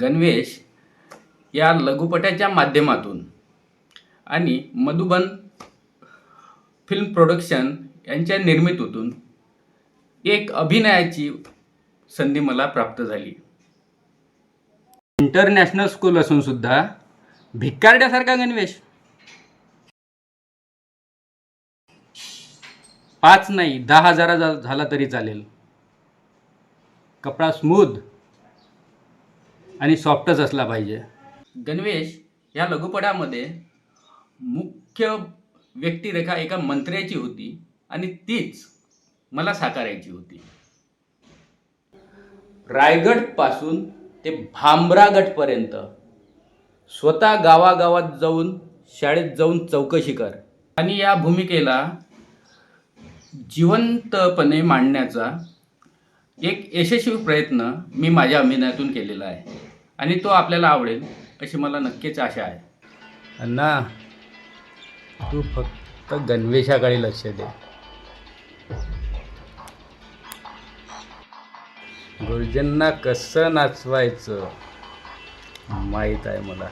गणवेश या लघुपटाच्या माध्यमातून आणि मधुबन फिल्म प्रोडक्शन यांच्या निर्मितीतून एक अभिनयाची संधी मला प्राप्त झाली. इंटरनॅशनल स्कूल असून सुद्धा भिकारड्यासारखा गणवेश. 5 नाही 10,000 झाला तरी चालेल. कपडा स्मूथ आणि सॉफ्टच असला पाहिजे. गणवेश या लघुपटामध्ये मुख्य व्यक्तिरेखा एका मंत्र्याची होती आणि तीच मला साकारायची होती. रायगड पासून ते भामरागडपर्यंत स्वतः गावागावात जाऊन शाळेत जाऊन चौकशी कर आणि या भूमिकेला जिवंतपणे मांडण्याचा एक यशस्वी प्रयत्न मी माझ्या अभिनयातून केलेला आहे आणि तो आपल्याला आवडेल अशी मला नक्कीच आशा आहे. अण्णा, तू फक्त गणवेशाकडे लक्ष दे. गुरुजींना कसं नाचवायचं माहीत आहे मला.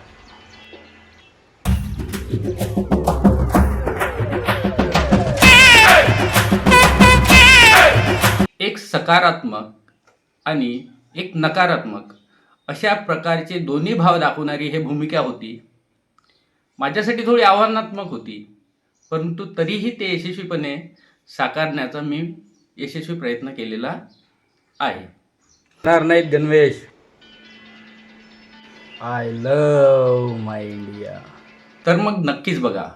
एक सकारात्मक आणि एक नकारात्मक अशा प्रकारचे दोन्ही भाव दाखवणारी ही भूमिका होती. माझ्यासाठी थोडी आव्हानात्मक होती, परंतु तरीही ते यशस्वीपणे साकारण्याचा मी यशस्वी प्रयत्न केलेला आहे. नाहीत गणवेश. I love my India. तर मग नक्कीच बघा.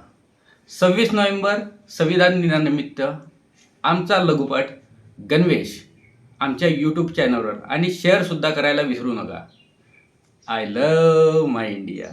26 नोव्हेंबर संविधान दिनानिमित्त आमचा लघुपट गणवेश आमच्या यूट्यूब चॅनलवर आणि शेअरसुद्धा करायला विसरू नका. I love my India.